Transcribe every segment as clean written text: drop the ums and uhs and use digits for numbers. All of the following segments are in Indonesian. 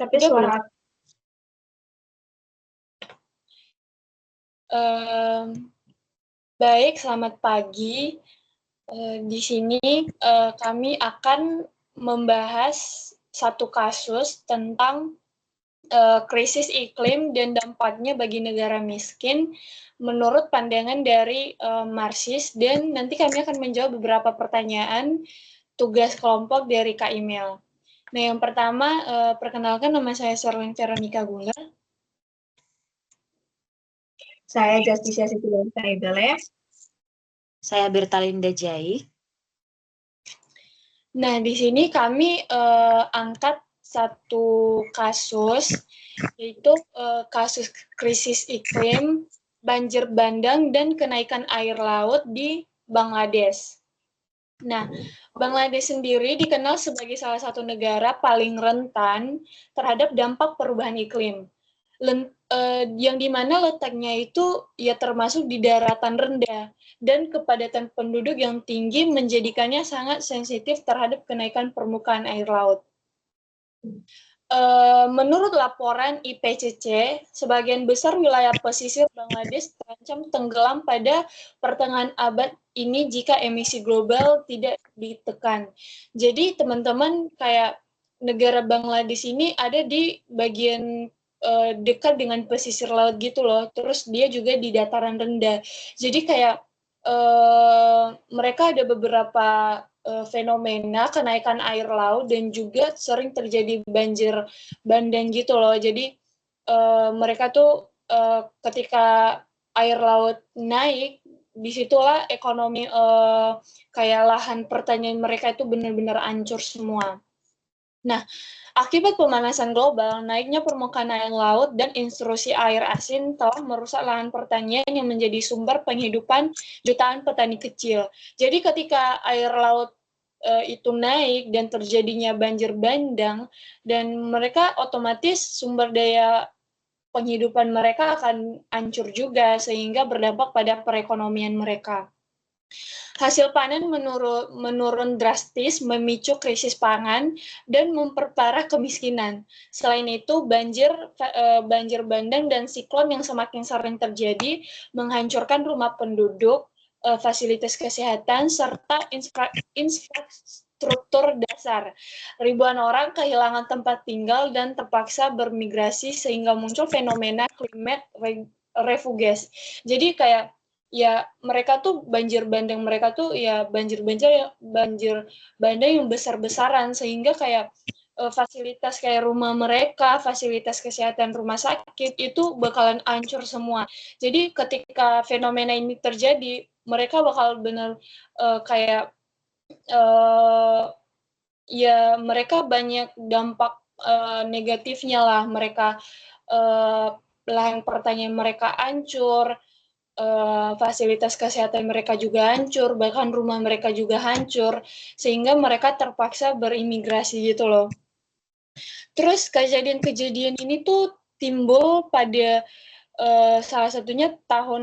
Tapi Udah suara baik, selamat pagi. Di sini kami akan membahas satu kasus tentang krisis iklim dan dampaknya bagi negara miskin menurut pandangan dari Marsis, dan nanti kami akan menjawab beberapa pertanyaan tugas kelompok dari Kak Imel. Nah, yang pertama, perkenalkan, nama saya Sherlyn Veronica Gula. saya Justicia Siti Ibele. Saya Bertalinda Jai. Nah, di sini kami angkat satu kasus, yaitu kasus krisis iklim, banjir bandang, dan kenaikan air laut di Bangladesh. Nah, Bangladesh sendiri dikenal sebagai salah satu negara paling rentan terhadap dampak perubahan iklim. Yang dimana letaknya itu ya termasuk di daratan rendah, dan kepadatan penduduk yang tinggi menjadikannya sangat sensitif terhadap kenaikan permukaan air laut. Menurut laporan IPCC, sebagian besar wilayah pesisir Bangladesh terancam tenggelam pada pertengahan abad ini jika emisi global tidak ditekan. Jadi teman-teman, kayak negara Bangladesh ini ada di bagian dekat dengan pesisir laut gitu loh, terus dia juga di dataran rendah. Jadi kayak mereka ada beberapa fenomena kenaikan air laut dan juga sering terjadi banjir bandang gitu loh. Jadi mereka tuh ketika air laut naik, disitulah ekonomi kayak lahan pertanian mereka itu benar-benar hancur semua. Nah, akibat pemanasan global, naiknya permukaan air laut dan intrusi air asin telah merusak lahan pertanian yang menjadi sumber penghidupan jutaan petani kecil. Jadi ketika air laut itu naik dan terjadinya banjir bandang, dan mereka otomatis sumber daya penghidupan mereka akan hancur juga, sehingga berdampak pada perekonomian mereka. Hasil panen menurun drastis, memicu krisis pangan, dan memperparah kemiskinan. Selain itu, banjir bandang dan siklon yang semakin sering terjadi menghancurkan rumah penduduk, fasilitas kesehatan, serta infrastruktur dasar. Ribuan orang kehilangan tempat tinggal dan terpaksa bermigrasi, sehingga muncul fenomena climate refugees. Jadi kayak ya mereka tuh banjir bandang yang besar-besaran, sehingga kayak fasilitas kayak rumah mereka, fasilitas kesehatan rumah sakit itu bakalan hancur semua. Jadi ketika fenomena ini terjadi, mereka bakal benar kayak ya mereka banyak dampak negatifnya lah. Mereka lahan pertanian mereka hancur, fasilitas kesehatan mereka juga hancur, bahkan rumah mereka juga hancur, sehingga mereka terpaksa berimigrasi gitu loh. Terus kejadian-kejadian ini tuh timbul pada salah satunya tahun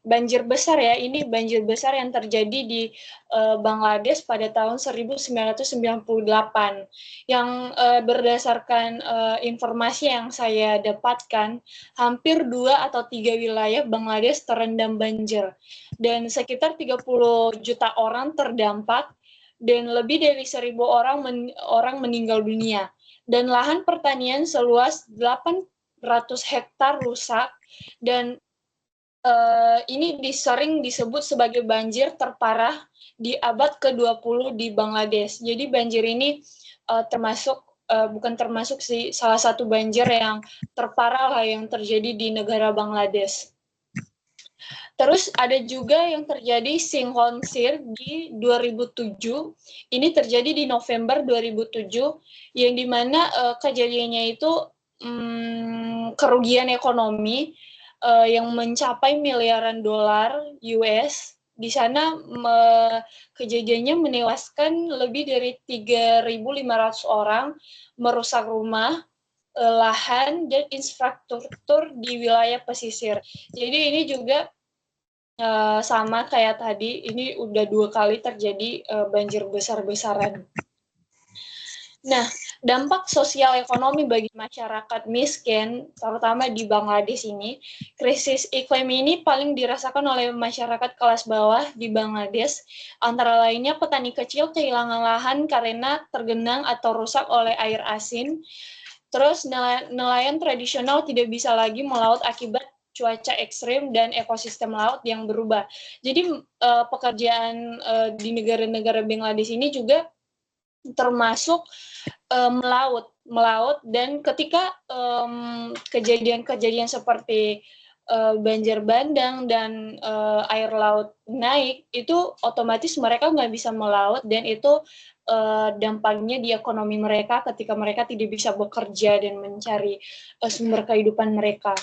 banjir besar ya. Ini banjir besar yang terjadi di Bangladesh pada tahun 1998. Yang berdasarkan informasi yang saya dapatkan, hampir 2 atau 3 wilayah Bangladesh terendam banjir. Dan sekitar 30 juta orang terdampak, dan lebih dari 1.000 orang meninggal dunia. Dan lahan pertanian seluas 800 hektar rusak, dan ini sering disebut sebagai banjir terparah di abad ke-20 di Bangladesh. Jadi banjir ini bukan termasuk sih, salah satu banjir yang terparah lah yang terjadi di negara Bangladesh. Terus ada juga yang terjadi Singhonsir di 2007. Ini terjadi di November 2007, yang dimana kejadiannya itu kerugian ekonomi yang mencapai miliaran dolar US. Di sana kejadiannya menewaskan lebih dari 3.500 orang, merusak rumah, lahan, dan infrastruktur di wilayah pesisir. Jadi ini juga sama kayak tadi, ini udah 2 kali terjadi banjir besar-besaran. Nah, dampak sosial ekonomi bagi masyarakat miskin, terutama di Bangladesh ini, krisis iklim ini paling dirasakan oleh masyarakat kelas bawah di Bangladesh, antara lainnya petani kecil kehilangan lahan karena tergenang atau rusak oleh air asin, terus nelayan tradisional tidak bisa lagi melaut akibat cuaca ekstrim dan ekosistem laut yang berubah. Jadi pekerjaan di negara-negara Bangladesh ini juga termasuk melaut dan ketika kejadian-kejadian seperti banjir bandang dan air laut naik, itu otomatis mereka nggak bisa melaut dan itu dampaknya di ekonomi mereka ketika mereka tidak bisa bekerja dan mencari sumber kehidupan mereka.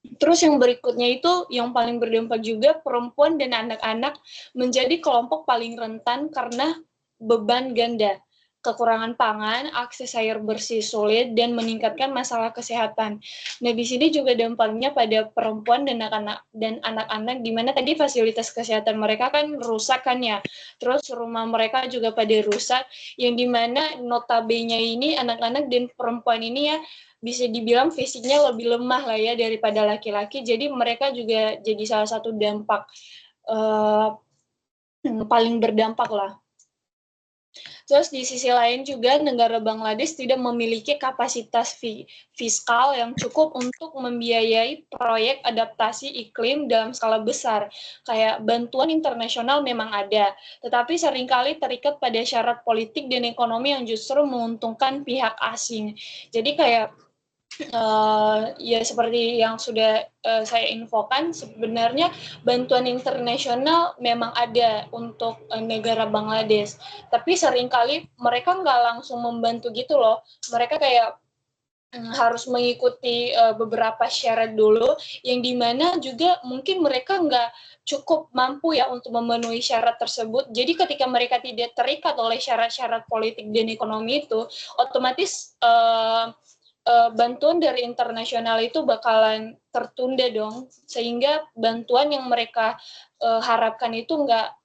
Terus yang berikutnya itu yang paling berdampak juga perempuan dan anak-anak menjadi kelompok paling rentan karena beban ganda, kekurangan pangan, akses air bersih sulit, dan meningkatkan masalah kesehatan. Nah, di sini juga dampaknya pada perempuan dan anak-anak, di mana tadi fasilitas kesehatan mereka kan rusak kan ya, terus rumah mereka juga pada rusak, yang di mana notabene ini anak-anak dan perempuan ini ya bisa dibilang fisiknya lebih lemah lah ya daripada laki-laki, jadi mereka juga jadi salah satu dampak paling berdampak lah. Terus di sisi lain juga negara Bangladesh tidak memiliki kapasitas fiskal yang cukup untuk membiayai proyek adaptasi iklim dalam skala besar. Kayak bantuan internasional memang ada, tetapi seringkali terikat pada syarat politik dan ekonomi yang justru menguntungkan pihak asing. Jadi kayak ya seperti yang sudah saya infokan, sebenarnya bantuan internasional memang ada untuk negara Bangladesh, tapi seringkali mereka nggak langsung membantu gitu loh. Mereka kayak harus mengikuti beberapa syarat dulu, yang dimana juga mungkin mereka nggak cukup mampu ya untuk memenuhi syarat tersebut. Jadi ketika mereka tidak terikat oleh syarat-syarat politik dan ekonomi itu, otomatis bantuan dari internasional itu bakalan tertunda dong, sehingga bantuan yang mereka harapkan itu nggak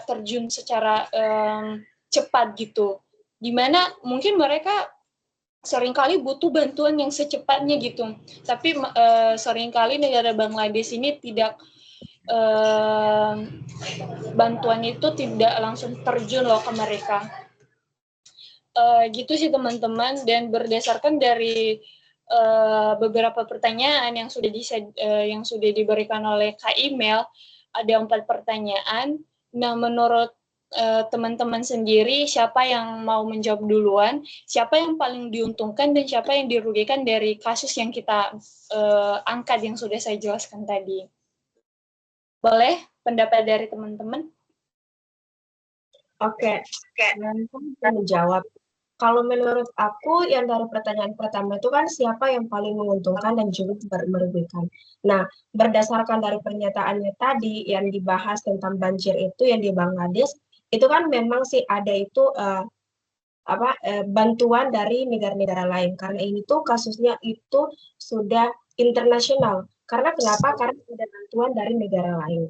terjun secara cepat gitu. Dimana mungkin mereka seringkali butuh bantuan yang secepatnya gitu, tapi seringkali negara Bangladesh ini tidak bantuan itu tidak langsung terjun loh ke mereka. Gitu sih teman-teman, dan berdasarkan dari beberapa pertanyaan yang sudah diberikan oleh Kak Email, ada 4 pertanyaan. Nah, menurut teman-teman sendiri, siapa yang mau menjawab duluan, siapa yang paling diuntungkan dan siapa yang dirugikan dari kasus yang kita angkat yang sudah saya jelaskan tadi? Boleh pendapat dari teman-teman? Oke, saya menjawab. Kalau menurut aku, yang dari pertanyaan pertama itu kan siapa yang paling menguntungkan dan juga merugikan. Nah, berdasarkan dari pernyataannya tadi yang dibahas tentang banjir itu yang di Bangladesh, itu kan memang sih ada itu bantuan dari negara-negara lain. Karena ini tuh kasusnya itu sudah internasional. Karena kenapa? Karena ada bantuan dari negara lain.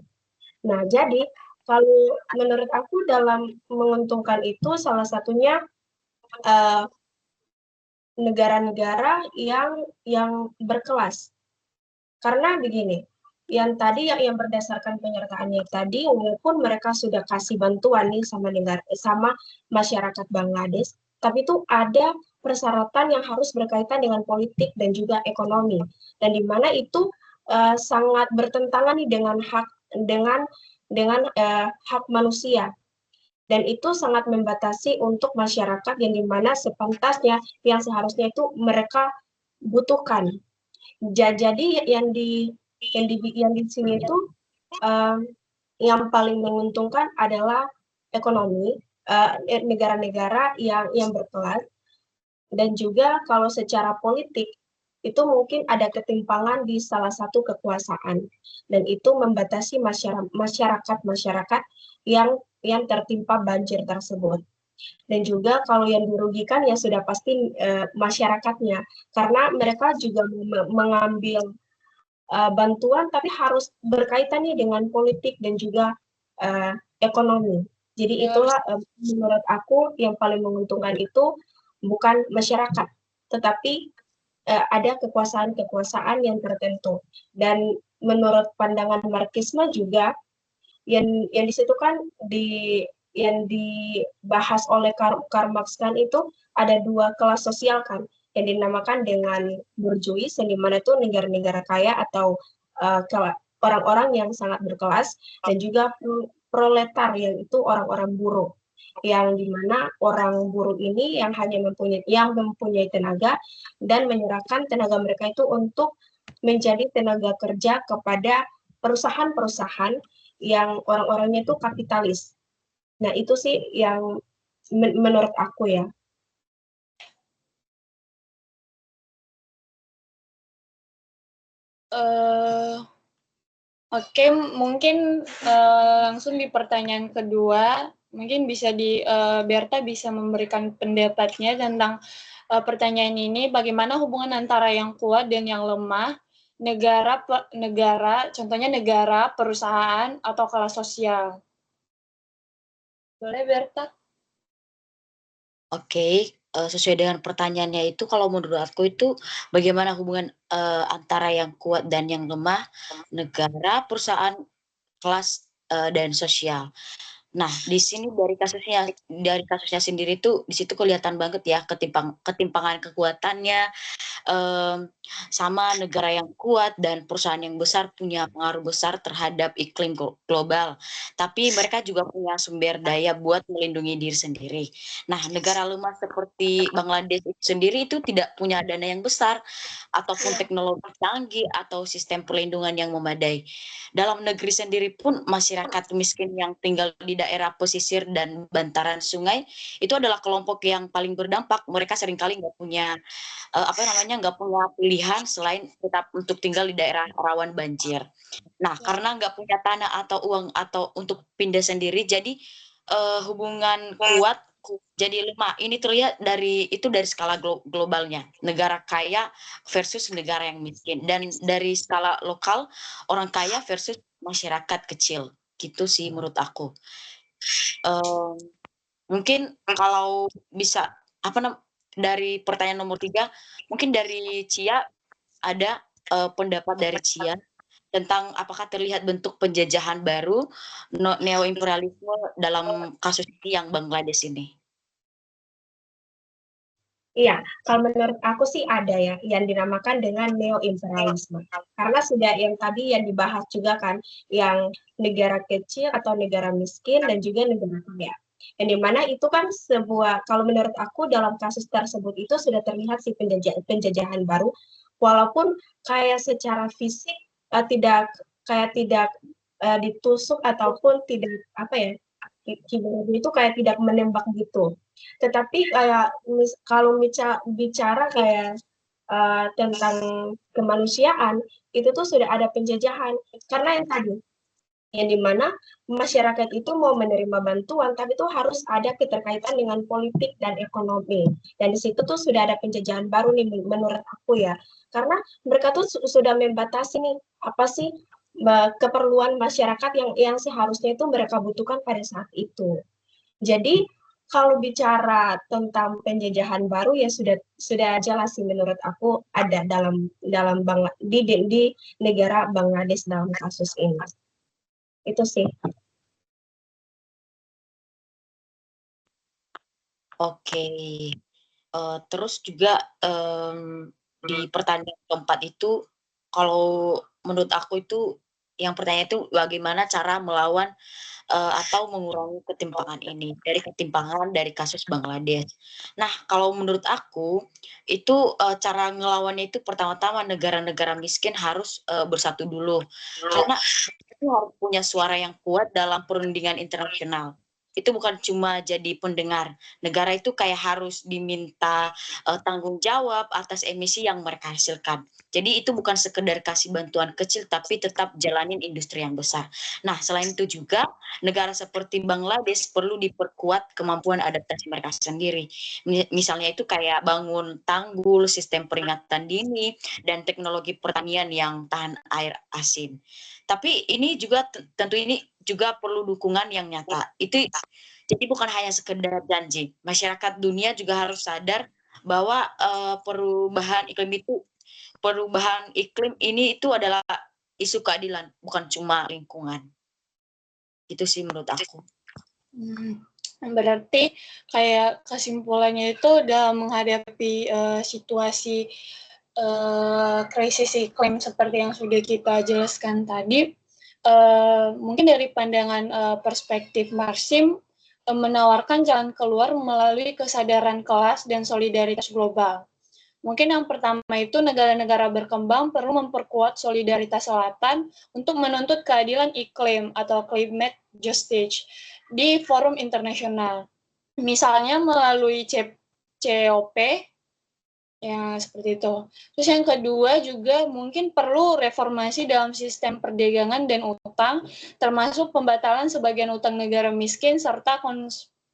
Nah, jadi kalau menurut aku dalam menguntungkan itu salah satunya negara-negara yang berkelas. Karena begini, yang tadi yang berdasarkan penyertaannya tadi, walaupun mereka sudah kasih bantuan nih sama masyarakat Bangladesh, tapi itu ada persyaratan yang harus berkaitan dengan politik dan juga ekonomi, dan di mana itu sangat bertentangan nih dengan hak manusia. Dan itu sangat membatasi untuk masyarakat yang dimana sepantasnya yang seharusnya itu mereka butuhkan. Jadi yang di sini itu yang paling menguntungkan adalah ekonomi negara-negara yang berkelas, dan juga kalau secara politik itu mungkin ada ketimpangan di salah satu kekuasaan, dan itu membatasi masyarakat yang tertimpa banjir tersebut. Dan juga kalau yang dirugikan ya sudah pasti masyarakatnya, karena mereka juga mengambil bantuan tapi harus berkaitannya dengan politik dan juga ekonomi. Jadi itulah menurut aku yang paling menguntungkan itu bukan masyarakat, tetapi ada kekuasaan-kekuasaan yang tertentu. Dan menurut pandangan Marxisme juga yang di situ kan yang dibahas oleh Karl Marx kan itu ada dua kelas sosial kan yang dinamakan dengan bourgeois, yang dimana itu negara-negara kaya atau orang-orang yang sangat berkelas, dan juga proletar yang itu orang-orang buruh, yang dimana orang buruh ini yang hanya mempunyai tenaga dan menyerahkan tenaga mereka itu untuk menjadi tenaga kerja kepada perusahaan-perusahaan yang orang-orangnya itu kapitalis. Nah, itu sih yang menurut aku ya. Oke, mungkin langsung di pertanyaan kedua, mungkin bisa Berta bisa memberikan pendapatnya tentang pertanyaan ini, bagaimana hubungan antara yang kuat dan yang lemah, negara, contohnya negara, perusahaan, atau kelas sosial. Boleh, Berta? Oke, sesuai dengan pertanyaannya itu, kalau menurut aku itu bagaimana hubungan antara yang kuat dan yang lemah, negara, perusahaan, kelas, dan sosial. Nah, di sini dari kasusnya sendiri tuh, di situ kelihatan banget ya ketimpangan kekuatannya, sama negara yang kuat dan perusahaan yang besar punya pengaruh besar terhadap iklim global. Tapi mereka juga punya sumber daya buat melindungi diri sendiri. Nah, negara lemah seperti Bangladesh itu sendiri itu tidak punya dana yang besar ataupun teknologi canggih atau sistem perlindungan yang memadai. Dalam negeri sendiri pun masyarakat miskin yang tinggal di daerah pesisir dan bantaran sungai itu adalah kelompok yang paling berdampak. Mereka seringkali nggak punya nggak punya pilihan selain tetap untuk tinggal di daerah rawan banjir. Nah, karena nggak punya tanah atau uang atau untuk pindah sendiri, jadi hubungan kuat jadi lemah. Ini terlihat dari skala globalnya, negara kaya versus negara yang miskin, dan dari skala lokal orang kaya versus masyarakat kecil. Gitu sih menurut aku. Mungkin kalau bisa dari pertanyaan nomor 3, mungkin dari Cia ada pendapat dari Cia tentang apakah terlihat bentuk penjajahan baru neo-imperialisme dalam kasus ini yang Bangladesh ini? Iya, kalau menurut aku sih ada ya, yang dinamakan dengan neo-imperialisme. Karena sudah yang tadi yang dibahas juga kan, yang negara kecil atau negara miskin dan juga negara kaya. Yang dimana itu kan kalau menurut aku dalam kasus tersebut itu sudah terlihat si penjajahan baru, walaupun kayak secara fisik tidak ditusuk ataupun tidak itu kayak tidak menembak gitu. Tetapi kayak kalau bicara kayak tentang kemanusiaan, itu tuh sudah ada penjajahan. Karena yang tadi, yang dimana masyarakat itu mau menerima bantuan, tapi itu harus ada keterkaitan dengan politik dan ekonomi. Dan di situ tuh sudah ada penjajahan baru nih menurut aku ya. Karena mereka tuh sudah membatasi nih, apa sih keperluan masyarakat yang seharusnya itu mereka butuhkan pada saat itu. Jadi kalau bicara tentang penjajahan baru ya sudah jelas sih menurut aku ada di negara Bangladesh dalam kasus ini. Itu sih. Oke. Terus juga di pertanyaan keempat itu, kalau menurut aku itu yang pertanyaan itu bagaimana cara melawan atau mengurangi ketimpangan ini, dari kasus Bangladesh. Nah, kalau menurut aku itu cara ngelawannya itu pertama-tama negara-negara miskin harus bersatu dulu, karena itu harus punya suara yang kuat dalam perundingan internasional. Itu bukan cuma jadi pendengar. Negara itu kayak harus diminta tanggung jawab atas emisi yang mereka hasilkan. Jadi itu bukan sekedar kasih bantuan kecil, tapi tetap jalanin industri yang besar. Nah, selain itu juga negara seperti Bangladesh perlu diperkuat kemampuan adaptasi mereka sendiri. Misalnya itu kayak bangun tanggul, sistem peringatan dini, dan teknologi pertanian yang tahan air asin. Tapi ini juga tentu ini juga perlu dukungan yang nyata. Itu jadi bukan hanya sekedar janji. Masyarakat dunia juga harus sadar bahwa perubahan iklim ini itu adalah isu keadilan, bukan cuma lingkungan. Itu sih menurut aku. Berarti kayak kesimpulannya itu dalam menghadapi situasi krisis iklim seperti yang sudah kita jelaskan tadi, mungkin dari pandangan perspektif Marsim menawarkan jalan keluar melalui kesadaran kelas dan solidaritas global. Mungkin yang pertama itu negara-negara berkembang perlu memperkuat solidaritas selatan untuk menuntut keadilan iklim atau climate justice di forum internasional. Misalnya melalui COP, ya seperti itu. Terus yang kedua juga mungkin perlu reformasi dalam sistem perdagangan dan utang, termasuk pembatalan sebagian utang negara miskin serta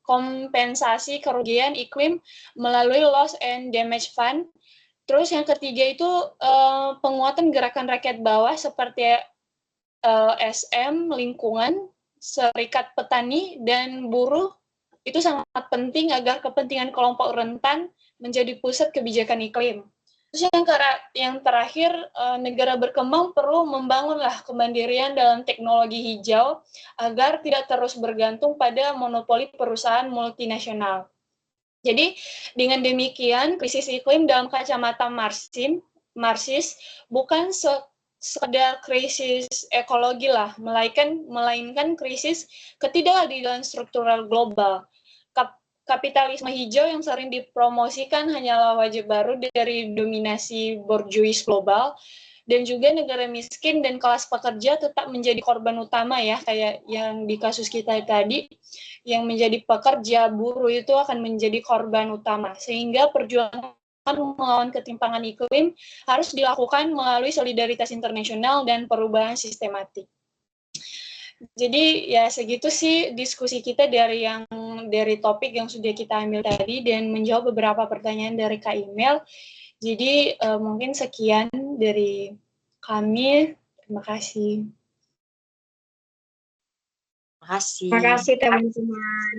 kompensasi kerugian iklim melalui loss and damage fund. Terus yang ketiga itu penguatan gerakan rakyat bawah seperti LSM, lingkungan, serikat petani, dan buruh itu sangat penting agar kepentingan kelompok rentan menjadi pusat kebijakan iklim. Terus yang terakhir, negara berkembang perlu membangunlah kemandirian dalam teknologi hijau agar tidak terus bergantung pada monopoli perusahaan multinasional. Jadi dengan demikian krisis iklim dalam kacamata Marxis bukan sekedar krisis ekologi lah, melainkan krisis ketidakadilan struktural global. Kapitalisme hijau yang sering dipromosikan hanyalah wajah baru dari dominasi borjuis global, dan juga negara miskin dan kelas pekerja tetap menjadi korban utama ya, kayak yang di kasus kita tadi, yang menjadi pekerja, buruh itu akan menjadi korban utama, sehingga perjuangan melawan ketimpangan iklim harus dilakukan melalui solidaritas internasional dan perubahan sistematik. Jadi ya segitu sih diskusi kita dari topik yang sudah kita ambil tadi dan menjawab beberapa pertanyaan dari Kak Email. Jadi mungkin sekian dari kami. Terima kasih. Terima kasih. Terima kasih teman-teman.